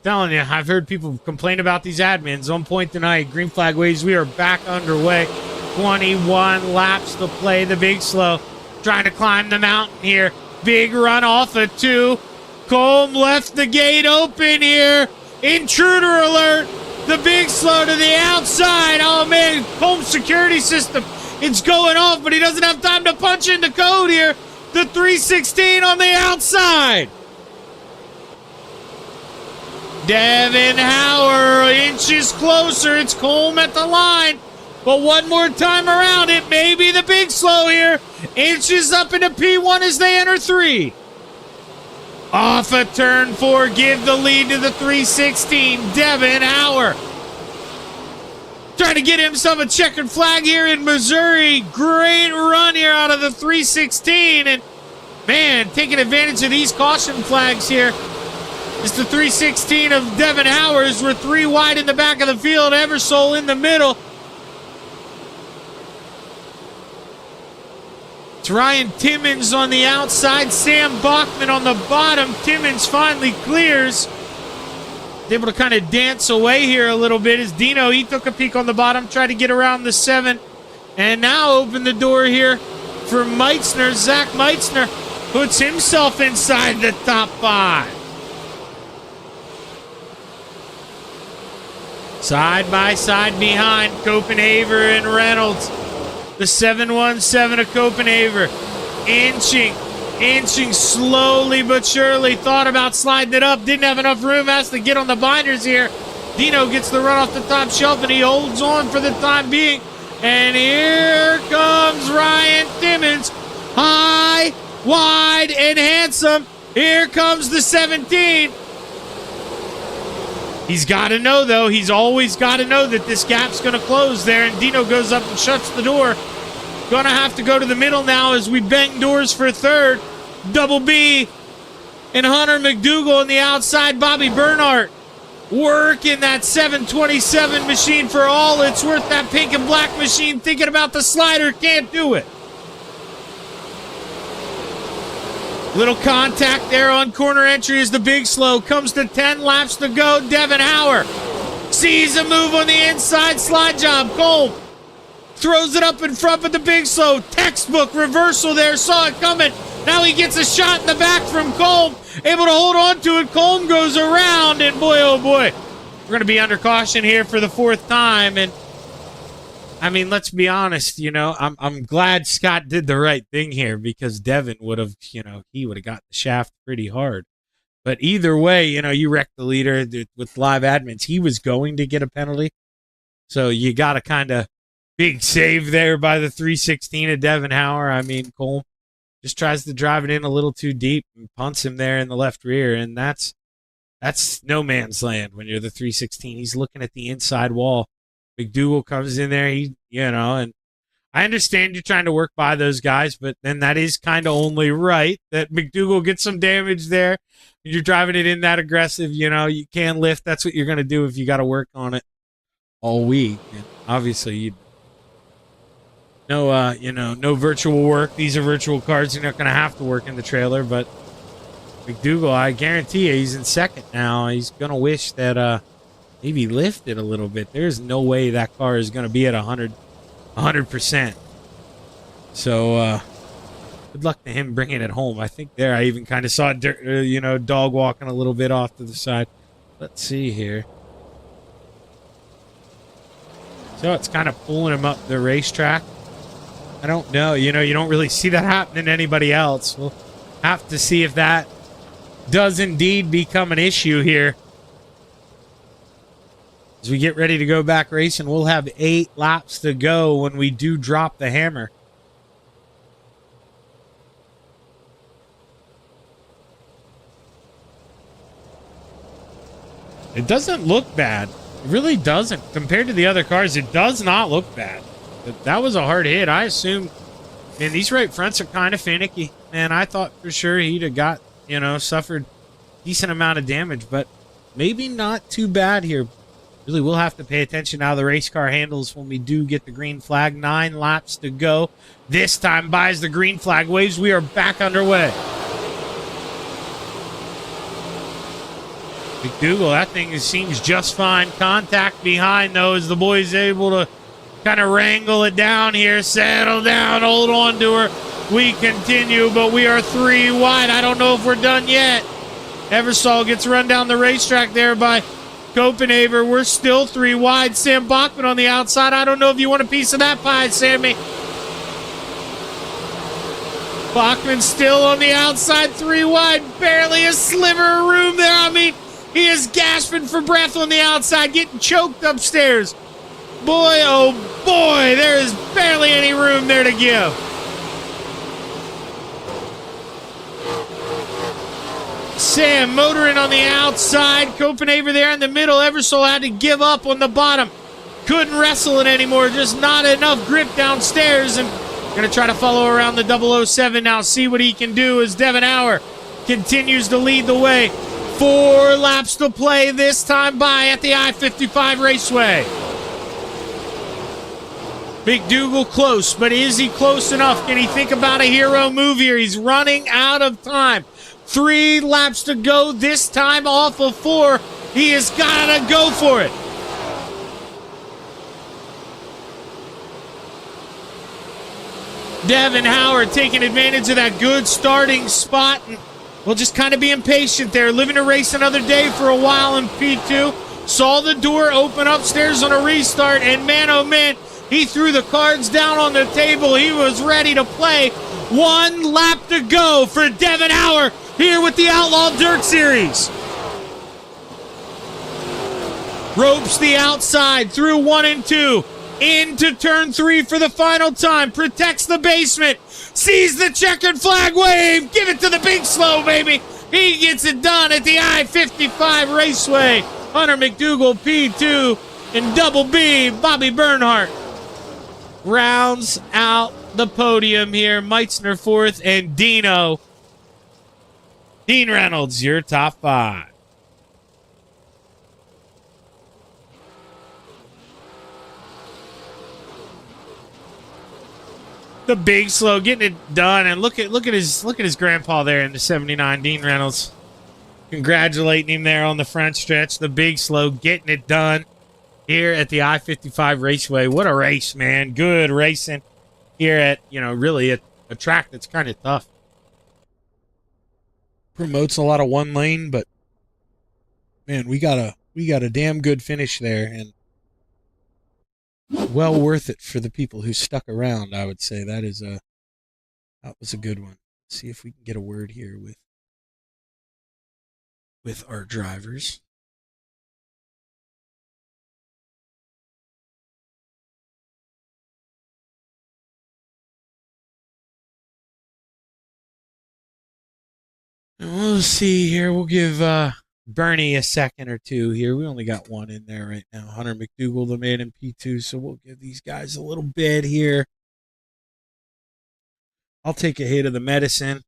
telling you, I've heard people complain about these admins. On point tonight, green flag waves, we are back underway. 21 laps to play, the big slow. Trying to climb the mountain here. Big run off of 2. Colm left the gate open here. Intruder alert. The big slow to the outside. Oh, man, Colm's security system. It's going off, but he doesn't have time to punch in the code here. The 316 on the outside. Devin Hauer inches closer. It's Colm at the line. But one more time around, it may be the big slow here. Inches up into P1 as they enter 3. Off of turn 4, give the lead to the 316. Devin Hauer trying to get himself a checkered flag here in Missouri. Great run here out of the 316. And, man, taking advantage of these caution flags here. It's the 316 of Devin Hauer. We're 3 wide in the back of the field. Eversole in the middle. It's Ryan Timmons on the outside. Sam Bachman on the bottom. Timmons finally clears. Able to kind of dance away here a little bit as Dino, he took a peek on the bottom, tried to get around the 7. And now open the door here for Meitzner. Zach Meitzner puts himself inside the top 5. Side by side behind Copenhagen and Reynolds. The 717 of Copenhagen. Inching slowly but surely. Thought about sliding it up. Didn't have enough room. Has to get on the binders here. Dino gets the run off the top shelf and he holds on for the time being. And here comes Ryan Timmons. High, wide, and handsome. Here comes the 17. He's got to know, though. He's always got to know that this gap's going to close there. And Dino goes up and shuts the door. Going to have to go to the middle now as we bang doors for third. Double B and Hunter McDougal on the outside. Bobby Bernhardt working that 727 machine for all it's worth. That pink and black machine thinking about the slider. Can't do it. Little contact there on corner entry as the big slow comes to 10 laps to go. Devin Hauer sees a move on the inside. Slide job. Colm throws it up in front of the big slow. Textbook reversal there. Saw it coming. Now he gets a shot in the back from Colm. Able to hold on to it. Colm goes around. And boy, oh boy, we're going to be under caution here for the 4th time. And I mean, let's be honest, you know, I'm glad Scott did the right thing here because Devin would have, you know, he would have got the shaft pretty hard. But either way, you know, you wrecked the leader with live admins. He was going to get a penalty. So you got to kind of big save there by the 316 of Devin Hauer. I mean, Colm just tries to drive it in a little too deep and punts him there in the left rear. And that's no man's land when you're the 316. He's looking at the inside wall. McDougal comes in there, and I understand you're trying to work by those guys, but then that is kind of only right that McDougal gets some damage there. You're driving it in that aggressive, you know, you can lift. That's what you're going to do if you got to work on it all week. And obviously, no virtual work. These are virtual cars. You're not going to have to work in the trailer, but McDougal, I guarantee you, he's in second now. He's going to wish that, maybe lift it a little bit. There's no way that car is going to be at 100%. So, good luck to him bringing it home. I think there I even kind of saw, dog walking a little bit off to the side. Let's see here. So it's kind of pulling him up the racetrack. I don't know. You don't really see that happening to anybody else. We'll have to see if that does indeed become an issue here. As we get ready to go back racing, we'll have 8 laps to go when we do drop the hammer. It doesn't look bad. It really doesn't. Compared to the other cars, it does not look bad. That was a hard hit. I assume, man, these right fronts are kind of finicky. Man, I thought for sure he'd have got, suffered a decent amount of damage, but maybe not too bad here. Really, we'll have to pay attention how the race car handles when we do get the green flag. 9 laps to go. This time buys the green flag waves. We are back underway. McDougal, that thing seems just fine. Contact behind, though, as the boys able to kind of wrangle it down here. Settle down, hold on to her. We continue, but we are 3 wide. I don't know if we're done yet. Eversole gets run down the racetrack there by Copenhaver. We're still 3 wide. Sam Bachman on the outside. I don't know if you want a piece of that pie, Sammy. Bachman still on the outside, 3 wide. Barely a sliver of room there. I mean, he is gasping for breath on the outside, getting choked upstairs. Boy, oh boy, there is barely any room there to give. Sam motoring on the outside. Copenhaver there in the middle. Eversole had to give up on the bottom. Couldn't wrestle it anymore. Just not enough grip downstairs. And going to try to follow around the 007 now. See what he can do as Devin Hauer continues to lead the way. 4 laps to play this time by at the I-55 Raceway. McDougal close, but is he close enough? Can he think about a hero move here? He's running out of time. 3 laps to go, this time off of 4. He has got to go for it. Devin Hauer taking advantage of that good starting spot. And we'll just kind of be impatient there. Living to race another day for a while in P2. Saw the door open upstairs on a restart. And man, oh man, he threw the cards down on the table. He was ready to play. 1 lap to go for Devin Hauer here with the Outlaw Dirt Series. Ropes the outside through 1 and 2. Into turn 3 for the final time. Protects the basement. Sees the checkered flag wave. Give it to the big slow, baby. He gets it done at the I-55 Raceway. Hunter McDougal, P2. And Double B, Bobby Bernhardt rounds out the podium here. Meitzner 4th and Dino. Dean Reynolds, your top 5. The big slow getting it done, and look at his grandpa there in the 79, Dean Reynolds. Congratulating him there on the front stretch. The big slow getting it done here at the I-55 Raceway. What a race, man. Good racing here at, really a track that's kind of tough. Promotes a lot of one lane, but man, we got a damn good finish there, and well worth it for the people who stuck around. I would say that was a good one. Let's see if we can get a word here with our drivers. And we'll see here. We'll give Bernie a second or two here. We only got 1 in there right now. Hunter McDougal, the man in P2, so we'll give these guys a little bit here. I'll take a hit of the medicine.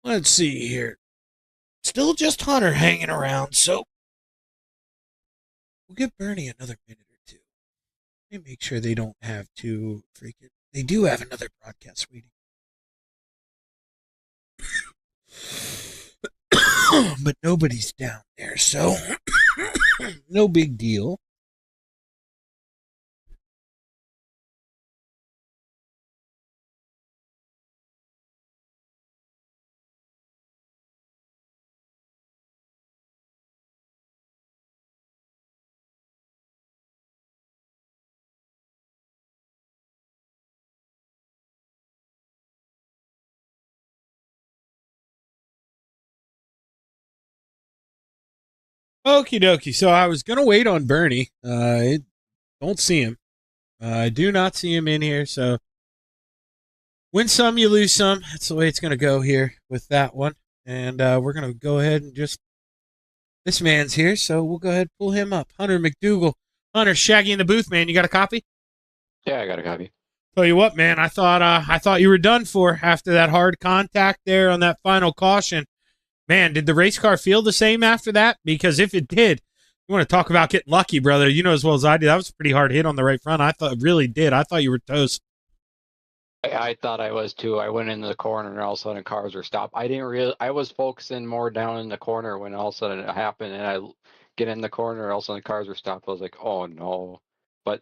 Let's see here. Still just Hunter hanging around, so we'll give Bernie another minute or 2. Let me make sure they don't have to freaking. They do have another broadcast waiting. But nobody's down there, so no big deal. Okie dokie. So I was going to wait on Bernie. Don't see him. I do not see him in here. So win some, you lose some. That's the way it's going to go here with that one. And we're going to go ahead and just This man's here, so we'll go ahead and pull him up. Hunter McDougal. Hunter, Shaggy in the booth, man. You got a copy? Yeah, I got a copy. Tell you what, man. I thought you were done for after that hard contact there on that final caution. Man, did the race car feel the same after that? Because if it did, you want to talk about getting lucky, brother. You know as well as I did. That was a pretty hard hit on the right front. I thought it really did. I thought you were toast. I thought I was too. I went into the corner and all of a sudden cars were stopped. I didn't realize I was focusing more down in the corner when all of a sudden it happened, and I get in the corner, all of a sudden the cars were stopped. I was like, oh no. But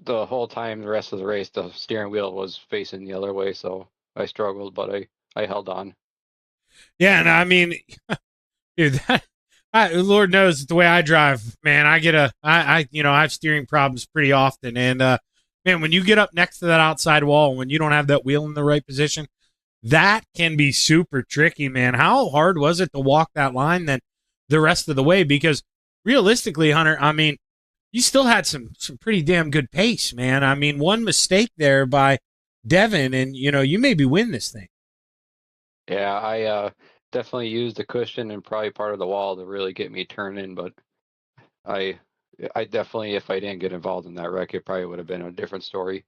the whole time, the rest of the race, the steering wheel was facing the other way, so I struggled, but I held on. Yeah, and I mean, dude, Lord knows the way I drive, man. I have steering problems pretty often, and man, when you get up next to that outside wall, when you don't have that wheel in the right position, that can be super tricky, man. How hard was it to walk that line then the rest of the way? Because realistically, Hunter, I mean, you still had some pretty damn good pace, man. I mean, one mistake there by Devin, and you maybe win this thing. Yeah, I definitely used the cushion and probably part of the wall to really get me turning, but I definitely, if I didn't get involved in that wreck, it probably would have been a different story.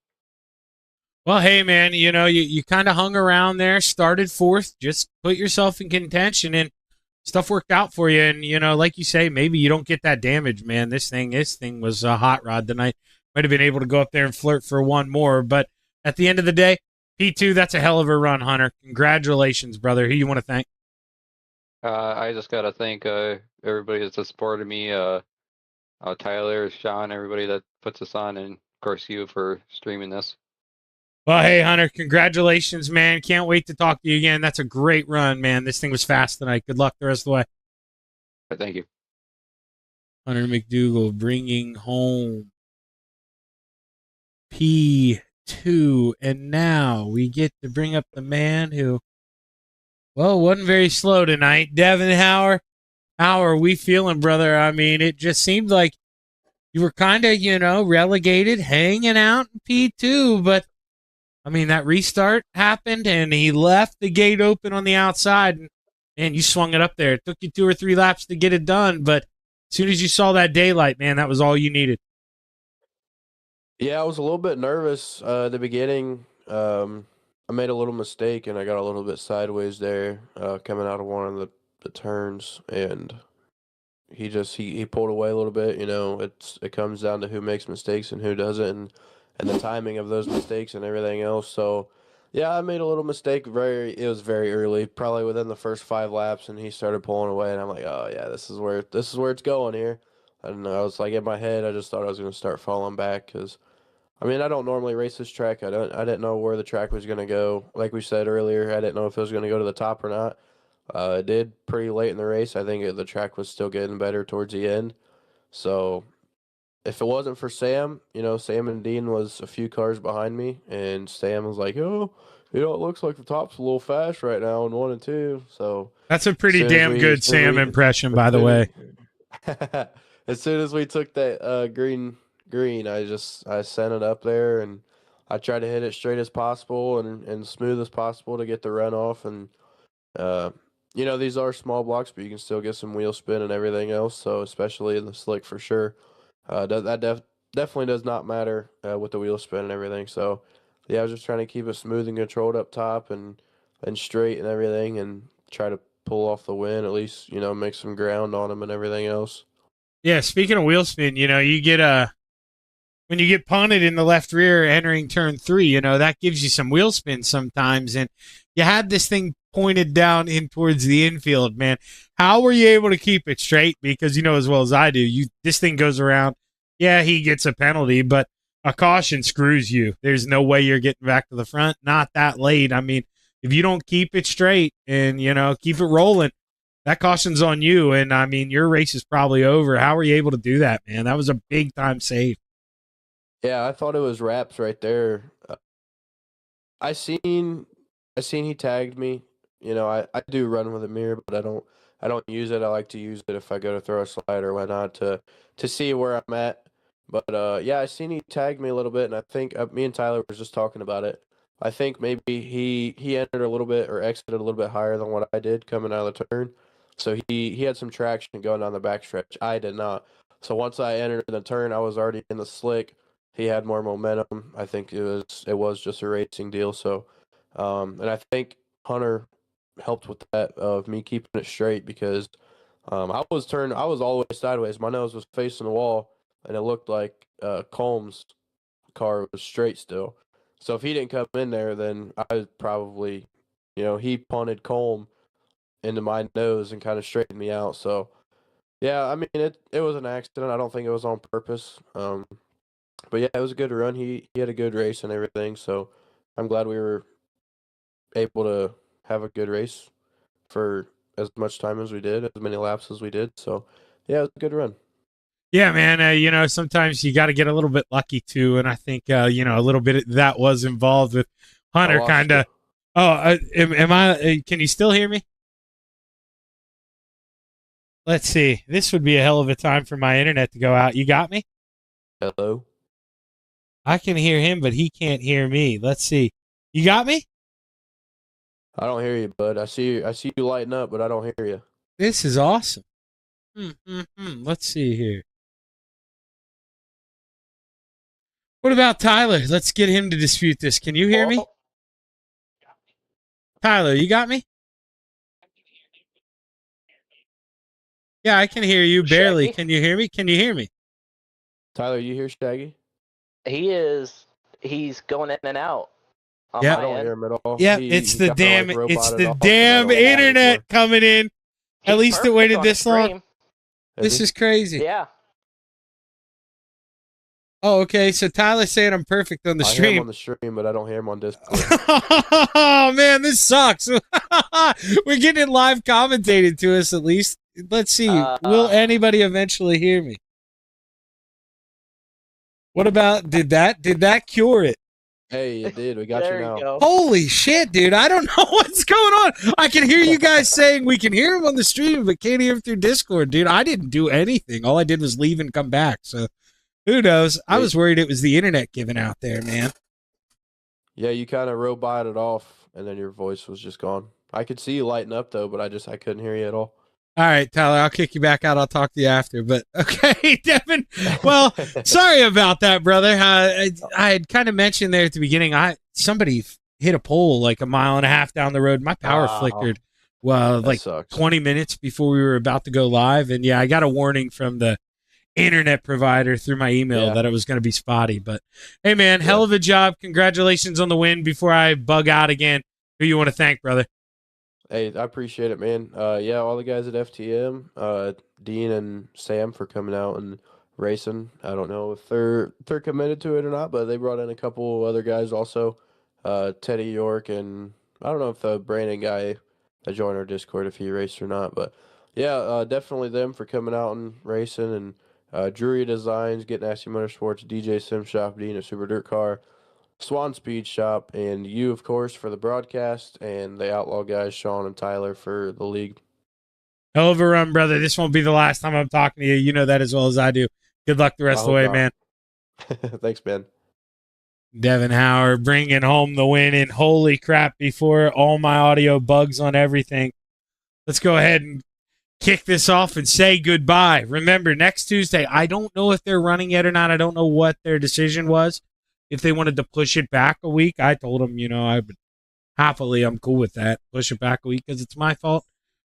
Well, hey, man, you kind of hung around there, started fourth, just put yourself in contention, and stuff worked out for you. And, like you say, maybe you don't get that damage, man. This thing was a hot rod tonight. Might have been able to go up there and flirt for one more. But at the end of the day, P2, that's a hell of a run, Hunter. Congratulations, brother. Who you want to thank? I just got to thank everybody that's supported me, Tyler, Sean, everybody that puts us on, and of course you for streaming this. Well, hey, Hunter, congratulations, man. Can't wait to talk to you again. That's a great run, man. This thing was fast tonight. Good luck the rest of the way. Thank you. Hunter McDougal bringing home P2. And now we get to bring up the man who, well, wasn't very slow tonight. Devin Hauer. How are we feeling, brother? I mean, it just seemed like you were kind of, relegated, hanging out in P2, but I mean, that restart happened, and he left the gate open on the outside, and man, you swung it up there. It took you 2 or 3 laps to get it done, but as soon as you saw that daylight, man, that was all you needed. Yeah, I was a little bit nervous at the beginning. I made a little mistake, and I got a little bit sideways there coming out of one of the turns, and he pulled away a little bit. It comes down to who makes mistakes and who doesn't, and the timing of those mistakes and everything else. So, yeah, I made a little mistake. It was very early, probably within the first 5 laps, and he started pulling away, and I'm like, oh yeah, this is where it's going here. And I was like, in my head, I just thought I was going to start falling back because, I mean, I don't normally race this track. I didn't know where the track was going to go. Like we said earlier, I didn't know if it was going to go to the top or not. It did pretty late in the race. I think the track was still getting better towards the end. So if it wasn't for Sam, Sam and Dean was a few cars behind me, and Sam was like, "Oh, it looks like the top's a little fast right now in 1 and 2." So that's a pretty damn good Sam impression, by the way. As soon as we took that green, I sent it up there, and I tried to hit it straight as possible and smooth as possible to get the run off. And these are small blocks, but you can still get some wheel spin and everything else. So especially in the slick for sure. Definitely does not matter with the wheel spin and everything. So, yeah, I was just trying to keep it smooth and controlled up top and straight and everything, and try to pull off the win, at least, make some ground on them and everything else. Yeah, speaking of wheel spin, you get when you get punted in the left rear entering turn 3, that gives you some wheel spin sometimes. And you had this thing pointed down in towards the infield, man. How were you able to keep it straight? Because as well as I do, this thing goes around. Yeah, he gets a penalty, but a caution screws you. There's no way you're getting back to the front. Not that late. I mean, if you don't keep it straight and, keep it rolling, that caution's on you. And, I mean, your race is probably over. How were you able to do that, man? That was a big-time save. Yeah, I thought it was wraps right there. I seen he tagged me. I do run with a mirror, but I don't use it. I like to use it if I go to throw a slide or whatnot to see where I'm at. But yeah, I seen he tagged me a little bit, and I think me and Tyler was just talking about it. I think maybe he entered a little bit or exited a little bit higher than what I did coming out of the turn. So he had some traction going down the backstretch. I did not. So once I entered the turn, I was already in the slick. He had more momentum. I think it was just a racing deal. So, and I think Hunter helped with that of me keeping it straight because I was all the way sideways. My nose was facing the wall, and it looked like Combs' car was straight still. So if he didn't come in there, then I probably, he punted Colm into my nose and kind of straightened me out. So yeah, I mean it was an accident. I don't think it was on purpose. But yeah, it was a good run. He had a good race and everything. So I'm glad we were able to have a good race for as much time as we did, as many laps as we did. So yeah, it was a good run. Yeah, man. Sometimes you got to get a little bit lucky too, and I think a little bit of that was involved with Hunter. Kind of. Oh, am I? Can you still hear me? Let's see. This would be a hell of a time for my internet to go out. You got me? Hello. I can hear him, but he can't hear me. Let's see. You got me? I don't hear you, bud. I see you lighting up, but I don't hear you. This is awesome. Let's see here. What about Tyler? Let's get him to dispute this. Can you hear me? Tyler, you got me? Yeah, I can hear you barely. Shaggy? Can you hear me? Can you hear me? Tyler, you hear Shaggy? He's going in and out. On Yeah. I my don't end. hear him at all. Yeah, He it's the kinda, damn like, it's roboted the off, and damn I don't know why internet anymore. coming in. At He's least it perfect waited on this the long. stream. This is crazy. Yeah. Oh, okay. So Tyler's saying I'm perfect on the I hear him stream. on the stream, but I don't hear him on Discord. Oh man, this sucks. We're getting it live commentated to us at least. Let's see. Will anybody eventually hear me? What about did that cure it? Hey, it did. We got There you now. you go. Holy shit, dude. I don't know what's going on. I can hear you guys saying we can hear him on the stream, but can't hear him through Discord, dude. I didn't do anything. All I did was leave and come back. So who knows? I was worried it was the internet giving out there, man. Yeah, you kind of roboted off, and then your voice was just gone. I could see you lighting up though, but I couldn't hear you at all. All right, Tyler, I'll kick you back out. I'll talk to you after. But okay, Devin. Well, sorry about that, brother. I had kind of mentioned there at the beginning. Somebody hit a pole like a mile and a half down the road. My power flickered. Well, That like sucks. 20 minutes before we were about to go live, and yeah, I got a warning from the internet provider through my email that it was going to be spotty. But hey, man, hell of a job. Congratulations on the win. Before I bug out again, who you want to thank, brother? Hey, I appreciate it, man. Yeah, all the guys at FTM, Dean and Sam for coming out and racing. I don't know if they're committed to it or not, but they brought in a couple other guys also. Teddy York and I don't know if the Brandon guy that joined our Discord if he raced or not, but yeah, definitely them for coming out and racing and Drury Designs, Get Nasty Motorsports, DJ Sim Shop, Dean a Super Dirt Car. Swan Speed Shop, and you, of course, for the broadcast, and the Outlaw guys, Sean and Tyler, for the league. Hell of a run, brother. This won't be the last time I'm talking to you. You know that as well as I do. Good luck the rest of the way, man. Thanks, man. Devin Howard bringing home the win, and holy crap, before all my audio bugs on everything, let's go ahead and kick this off and say goodbye. Remember, next Tuesday, I don't know if they're running yet or not. I don't know what their decision was. If they wanted to push it back a week, I told them, I would happily, I'm cool with that. Push it back a week because it's my fault.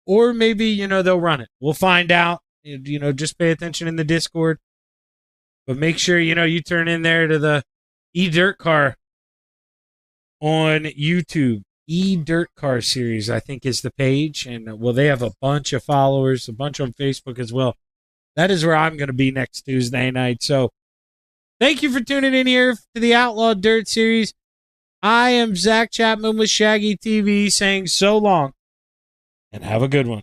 Or maybe, they'll run it. We'll find out. Just pay attention in the Discord. But make sure, you turn in there to the E-Dirt Car on YouTube. E-Dirt Car Series, I think, is the page. And, well, they have a bunch of followers, a bunch on Facebook as well. That is where I'm going to be next Tuesday night. So, thank you for tuning in here to the Outlaw Dirt Series. I am Zach Chapman with Shaggy TV saying so long and have a good one.